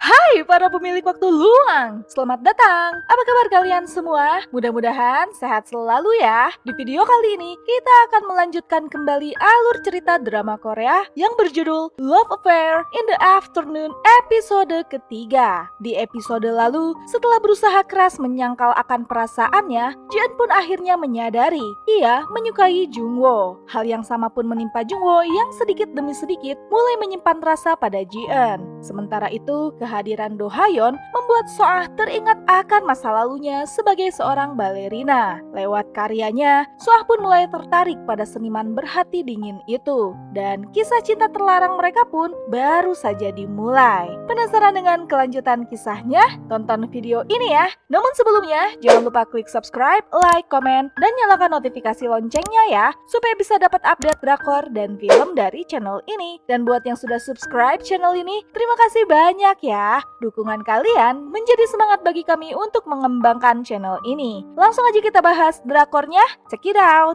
Hai para pemilik waktu luang, selamat datang. Apa kabar kalian semua? Mudah-mudahan sehat selalu ya. Di video kali ini, kita akan melanjutkan kembali alur cerita drama Korea yang berjudul Love Affair in the Afternoon episode ketiga. Di episode lalu, setelah berusaha keras menyangkal akan perasaannya, Jian pun akhirnya menyadari ia menyukai Jungwoo. Hal yang sama pun menimpa Jungwoo yang sedikit demi sedikit mulai menyimpan rasa pada Jian. Sementara itu, kehadiran Do Ha-yeon membuat Soah teringat akan masa lalunya sebagai seorang balerina. Lewat karyanya, Soah pun mulai tertarik pada seniman berhati dingin itu. Dan kisah cinta terlarang mereka pun baru saja dimulai. Penasaran dengan kelanjutan kisahnya? Tonton video ini ya. Namun sebelumnya, jangan lupa klik subscribe, like, komen, dan nyalakan notifikasi loncengnya ya, supaya bisa dapat update drakor dan film dari channel ini. Dan buat yang sudah subscribe channel ini, terima kasih banyak ya. Dukungan kalian menjadi semangat bagi kami untuk mengembangkan channel ini. Langsung aja kita bahas drakornya, check it out!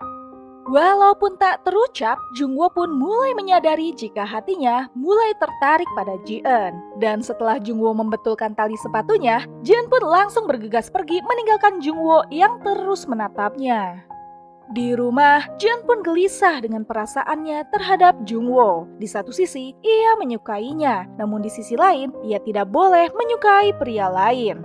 Walaupun tak terucap, Jungwoo pun mulai menyadari jika hatinya mulai tertarik pada Jian. Dan setelah Jungwoo membetulkan tali sepatunya, Jian pun langsung bergegas pergi meninggalkan Jungwoo yang terus menatapnya. Di rumah, Jian pun gelisah dengan perasaannya terhadap Jungwoo. Di satu sisi, ia menyukainya, namun di sisi lain, ia tidak boleh menyukai pria lain.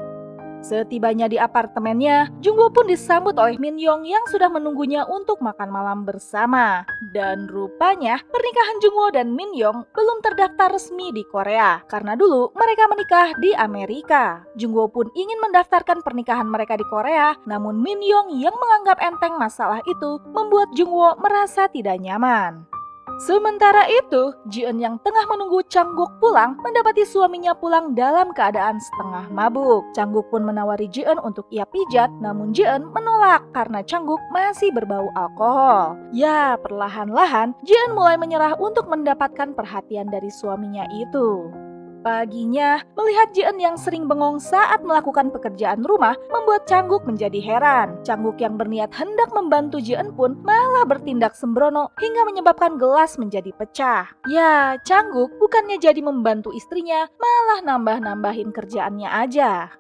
Setibanya di apartemennya, Jungwoo pun disambut oleh Min Young yang sudah menunggunya untuk makan malam bersama. Dan rupanya, pernikahan Jungwoo dan Min Young belum terdaftar resmi di Korea, karena dulu mereka menikah di Amerika. Jungwoo pun ingin mendaftarkan pernikahan mereka di Korea, namun Min Young yang menganggap enteng masalah itu membuat Jungwoo merasa tidak nyaman. Sementara itu, Jian yang tengah menunggu Changguk pulang mendapati suaminya pulang dalam keadaan setengah mabuk. Changguk pun menawari Jian untuk ia pijat, namun Jian menolak karena Changguk masih berbau alkohol. Ya, perlahan-lahan Jian mulai menyerah untuk mendapatkan perhatian dari suaminya itu. Paginya, melihat Jian yang sering bengong saat melakukan pekerjaan rumah membuat Changguk menjadi heran. Changguk yang berniat hendak membantu Jian pun malah bertindak sembrono hingga menyebabkan gelas menjadi pecah. Ya, Changguk bukannya jadi membantu istrinya, malah nambah-nambahin kerjaannya aja.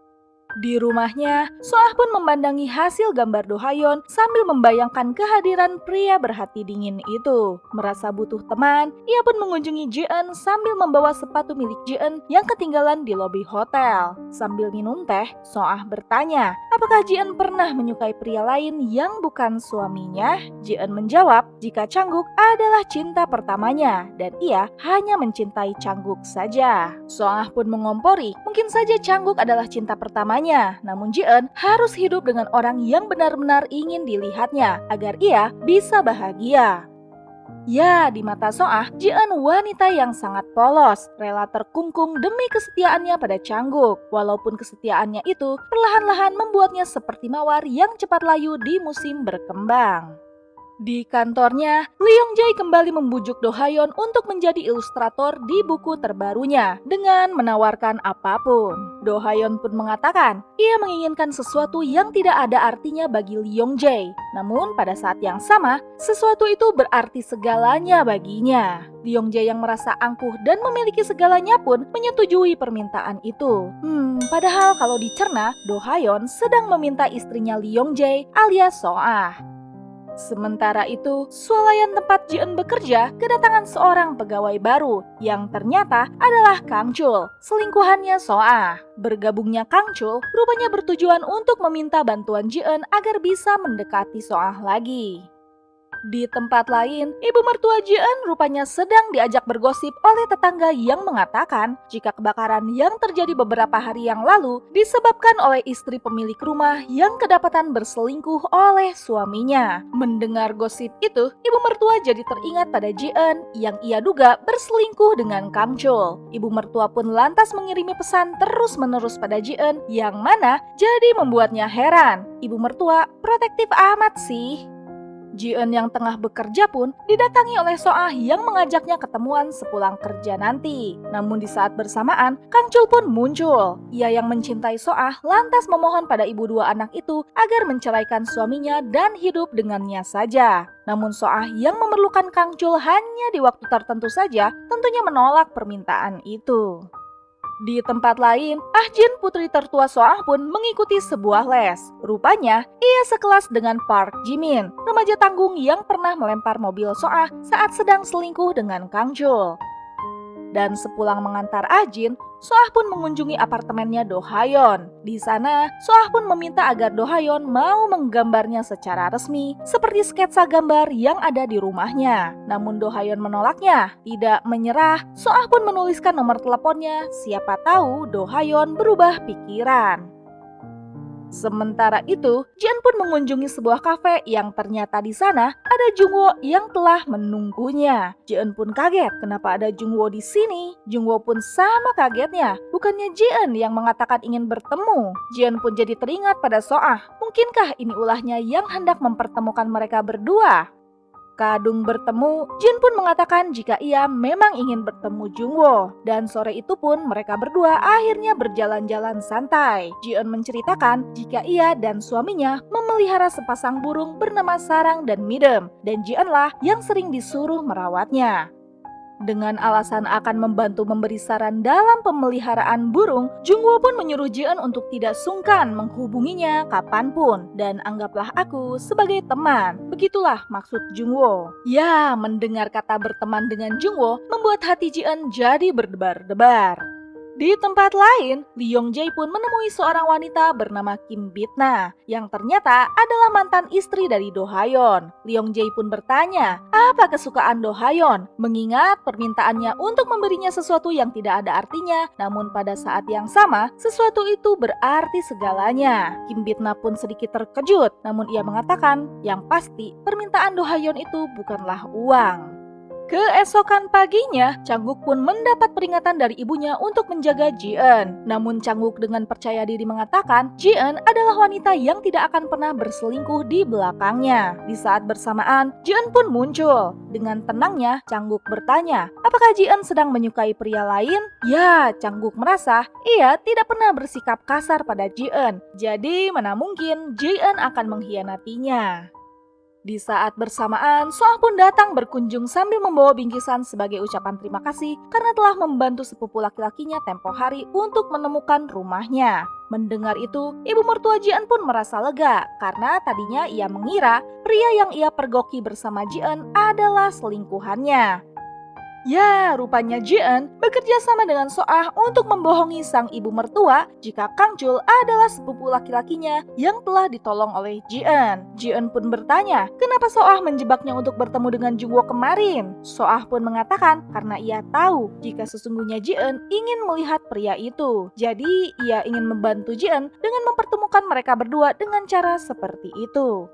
Di rumahnya, Soah pun memandangi hasil gambar Do Ha-yeon sambil membayangkan kehadiran pria berhati dingin itu. Merasa butuh teman, ia pun mengunjungi Jian sambil membawa sepatu milik Jian yang ketinggalan di lobi hotel. Sambil minum teh, Soah bertanya, apakah Jian pernah menyukai pria lain yang bukan suaminya? Jian menjawab, jika Changguk adalah cinta pertamanya dan ia hanya mencintai Changguk saja. Soah pun mengompori, mungkin saja Changguk adalah cinta pertamanya, namun Jian harus hidup dengan orang yang benar-benar ingin dilihatnya agar ia bisa bahagia. Ya, di mata Soah, Jian wanita yang sangat polos, rela terkungkung demi kesetiaannya pada Changguk. Walaupun kesetiaannya itu perlahan-lahan membuatnya seperti mawar yang cepat layu di musim berkembang. Di kantornya, Lee Young-jae kembali membujuk Do Ha-yeon untuk menjadi ilustrator di buku terbarunya dengan menawarkan apapun. Do Ha-yeon pun mengatakan ia menginginkan sesuatu yang tidak ada artinya bagi Lee Young-jae. Namun pada saat yang sama, sesuatu itu berarti segalanya baginya. Lee Young-jae yang merasa angkuh dan memiliki segalanya pun menyetujui permintaan itu. Padahal kalau dicerna, Do Ha-yeon sedang meminta istrinya Lee Young-jae alias Soah. Sementara itu, swalayan tempat Jian bekerja kedatangan seorang pegawai baru yang ternyata adalah Kang Chul, selingkuhannya Soah. Bergabungnya Kang Chul rupanya bertujuan untuk meminta bantuan Jian agar bisa mendekati Soah lagi. Di tempat lain, ibu mertua Jian rupanya sedang diajak bergosip oleh tetangga yang mengatakan jika kebakaran yang terjadi beberapa hari yang lalu disebabkan oleh istri pemilik rumah yang kedapatan berselingkuh oleh suaminya. Mendengar gosip itu, ibu mertua jadi teringat pada Jian yang ia duga berselingkuh dengan Kang Chul. Ibu mertua pun lantas mengirimi pesan terus-menerus pada Jian yang mana jadi membuatnya heran. Ibu mertua protektif amat sih. Jian yang tengah bekerja pun didatangi oleh Soah yang mengajaknya ketemuan sepulang kerja nanti. Namun di saat bersamaan, Kang Chul pun muncul. Ia yang mencintai Soah lantas memohon pada ibu dua anak itu agar menceraikan suaminya dan hidup dengannya saja. Namun Soah yang memerlukan Kang Chul hanya di waktu tertentu saja tentunya menolak permintaan itu. Di tempat lain, Ah-jin, putri tertua Soah pun mengikuti sebuah les. Rupanya, ia sekelas dengan Park Jimin, remaja tanggung yang pernah melempar mobil Soah saat sedang selingkuh dengan Kang Jul. Dan sepulang mengantar Ah-jin, Soah pun mengunjungi apartemennya Do Ha-yeon. Di sana, Soah pun meminta agar Do Ha-yeon mau menggambarnya secara resmi, seperti sketsa gambar yang ada di rumahnya. Namun Do Ha-yeon menolaknya. Tidak menyerah, Soah pun menuliskan nomor teleponnya, siapa tahu Do Ha-yeon berubah pikiran. Sementara itu, Ji-eun pun mengunjungi sebuah kafe yang ternyata di sana ada Jungwoo yang telah menunggunya. Ji-eun pun kaget, kenapa ada Jungwoo di sini? Jungwoo pun sama kagetnya, bukannya Ji-eun yang mengatakan ingin bertemu. Ji-eun pun jadi teringat pada Soah. Mungkinkah ini ulahnya yang hendak mempertemukan mereka berdua? Kadung bertemu, Jin pun mengatakan jika ia memang ingin bertemu Jungwoo. Dan sore itu pun mereka berdua akhirnya berjalan-jalan santai. Ji-eun menceritakan jika ia dan suaminya memelihara sepasang burung bernama Sarang dan Midem. Dan Ji-eun lah yang sering disuruh merawatnya. Dengan alasan akan membantu memberi saran dalam pemeliharaan burung, Jungwoo pun menyuruh Ji-eun untuk tidak sungkan menghubunginya kapanpun. Dan anggaplah aku sebagai teman. Begitulah maksud Jungwoo. Ya, mendengar kata berteman dengan Jungwoo membuat hati Ji-eun jadi berdebar-debar. Di tempat lain, Lee Yong-jae pun menemui seorang wanita bernama Kim Bitna yang ternyata adalah mantan istri dari Do Ha-yeon. Lee Yong-jae pun bertanya, apa kesukaan Do Ha-yeon? Mengingat permintaannya untuk memberinya sesuatu yang tidak ada artinya, namun pada saat yang sama, sesuatu itu berarti segalanya. Kim Bitna pun sedikit terkejut, namun ia mengatakan, yang pasti permintaan Do Ha-yeon itu bukanlah uang. Keesokan paginya, Changguk pun mendapat peringatan dari ibunya untuk menjaga Ji-eun. Namun Changguk dengan percaya diri mengatakan, Ji-eun adalah wanita yang tidak akan pernah berselingkuh di belakangnya. Di saat bersamaan, Ji-eun pun muncul. Dengan tenangnya, Changguk bertanya, apakah Ji-eun sedang menyukai pria lain? Ya, Changguk merasa ia tidak pernah bersikap kasar pada Ji-eun. Jadi, mana mungkin Ji-eun akan mengkhianatinya. Di saat bersamaan, Soah pun datang berkunjung sambil membawa bingkisan sebagai ucapan terima kasih karena telah membantu sepupu laki-lakinya tempo hari untuk menemukan rumahnya. Mendengar itu, ibu mertua Ji-eun pun merasa lega karena tadinya ia mengira pria yang ia pergoki bersama Ji-eun adalah selingkuhannya. Ya, rupanya Ji-eun bekerja sama dengan Soah untuk membohongi sang ibu mertua jika Kang Jul adalah sepupu laki-lakinya yang telah ditolong oleh Ji-eun. Ji-eun pun bertanya, kenapa Soah menjebaknya untuk bertemu dengan Jungwoo kemarin? Soah pun mengatakan karena ia tahu jika sesungguhnya Ji-eun ingin melihat pria itu. Jadi, ia ingin membantu Ji-eun dengan mempertemukan mereka berdua dengan cara seperti itu.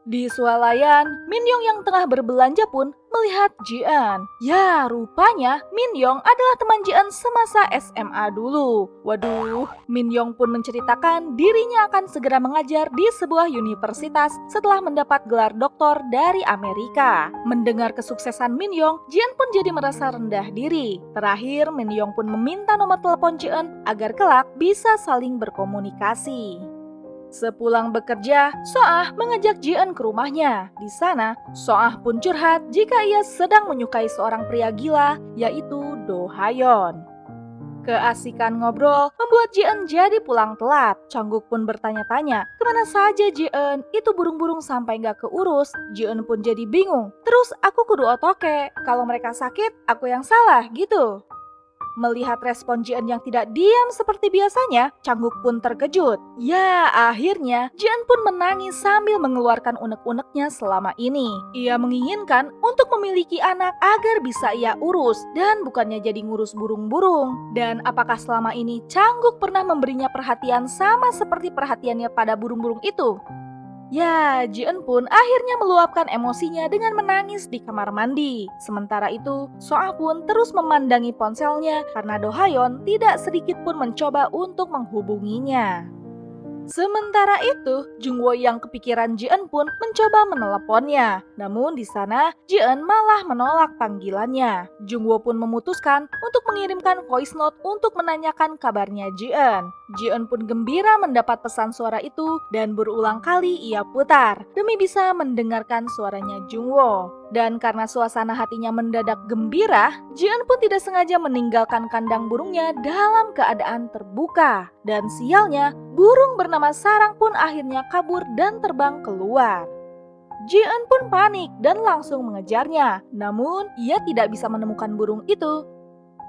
Di swalayan, Min-yong yang tengah berbelanja pun melihat Ji-eun. Ya, rupanya Min-yong adalah teman Ji-eun semasa SMA dulu. Waduh, Min-yong pun menceritakan dirinya akan segera mengajar di sebuah universitas setelah mendapat gelar doktor dari Amerika. Mendengar kesuksesan Min-yong, Ji-eun pun jadi merasa rendah diri. Terakhir, Min-yong pun meminta nomor telepon Ji-eun agar kelak bisa saling berkomunikasi. Sepulang bekerja, Soah mengajak Ji-eun ke rumahnya. Di sana, Soah pun curhat jika ia sedang menyukai seorang pria gila, yaitu Do Ha-yeon. Keasikan ngobrol membuat Ji-eun jadi pulang telat. Changguk pun bertanya-tanya, kemana saja Ji-eun? Itu burung-burung sampai gak keurus. Ji-eun pun jadi bingung. Terus aku kudu otoke, kalau mereka sakit, aku yang salah gitu. Melihat respon Ji-eun yang tidak diam seperti biasanya, Changguk pun terkejut. Ya, akhirnya Ji-eun pun menangis sambil mengeluarkan unek-uneknya selama ini. Ia menginginkan untuk memiliki anak agar bisa ia urus dan bukannya jadi ngurus burung-burung. Dan apakah selama ini Changguk pernah memberinya perhatian sama seperti perhatiannya pada burung-burung itu? Ya, Ji-eun pun akhirnya meluapkan emosinya dengan menangis di kamar mandi. Sementara itu, Soah pun terus memandangi ponselnya karena Do Ha-yeon tidak sedikit pun mencoba untuk menghubunginya. Sementara itu, Jungwoo yang kepikiran Ji-eun pun mencoba meneleponnya. Namun di sana, Ji-eun malah menolak panggilannya. Jungwoo pun memutuskan untuk mengirimkan voice note untuk menanyakan kabarnya Ji-eun. Ji-eun pun gembira mendapat pesan suara itu dan berulang kali ia putar demi bisa mendengarkan suaranya Jungwoo. Dan karena suasana hatinya mendadak gembira, Ji-eun pun tidak sengaja meninggalkan kandang burungnya dalam keadaan terbuka. Dan sialnya, burung bernama Sarang pun akhirnya kabur dan terbang keluar. Ji-eun pun panik dan langsung mengejarnya. Namun, ia tidak bisa menemukan burung itu.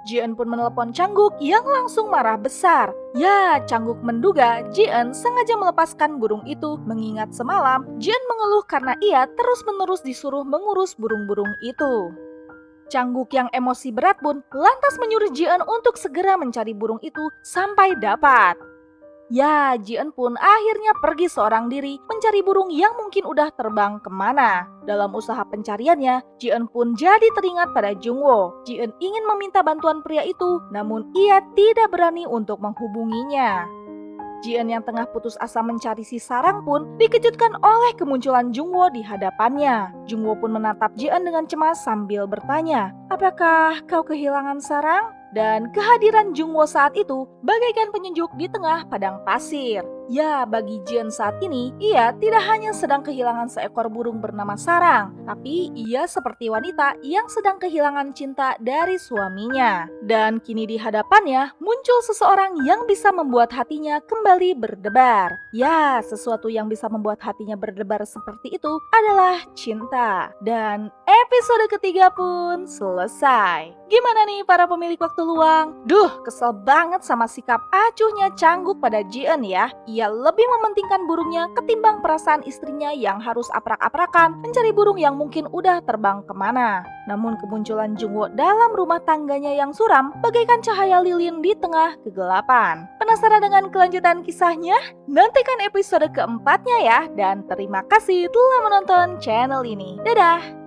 Ji-eun pun menelepon Changguk yang langsung marah besar. Ya, Changguk menduga Ji-eun sengaja melepaskan burung itu mengingat semalam Ji-eun mengeluh karena ia terus-menerus disuruh mengurus burung-burung itu. Changguk yang emosi berat pun lantas menyuruh Ji-eun untuk segera mencari burung itu sampai dapat. Ya, Ji-eun pun akhirnya pergi seorang diri mencari burung yang mungkin udah terbang kemana. Dalam usaha pencariannya, Ji-eun pun jadi teringat pada Jungwoo. Ji-eun ingin meminta bantuan pria itu, namun ia tidak berani untuk menghubunginya. Ji-eun yang tengah putus asa mencari si Sarang pun dikejutkan oleh kemunculan Jungwoo di hadapannya. Jungwoo pun menatap Ji-eun dengan cemas sambil bertanya, "Apakah kau kehilangan Sarang?" Dan kehadiran Jungwoo saat itu bagaikan penyejuk di tengah padang pasir. Ya, bagi Ji-eun saat ini, ia tidak hanya sedang kehilangan seekor burung bernama Sarang, tapi ia seperti wanita yang sedang kehilangan cinta dari suaminya. Dan kini di hadapannya muncul seseorang yang bisa membuat hatinya kembali berdebar. Ya, sesuatu yang bisa membuat hatinya berdebar seperti itu adalah cinta. Dan episode ketiga pun selesai. Gimana nih para pemilik waktu luang? Duh, kesel banget sama sikap acuhnya Changguk pada Ji-eun ya. Ia lebih mementingkan burungnya ketimbang perasaan istrinya yang harus aprak-aprakan mencari burung yang mungkin udah terbang kemana. Namun kemunculan Jungwoo dalam rumah tangganya yang suram bagaikan cahaya lilin di tengah kegelapan. Penasaran dengan kelanjutan kisahnya? Nantikan episode keempatnya ya. Dan terima kasih telah menonton channel ini. Dadah!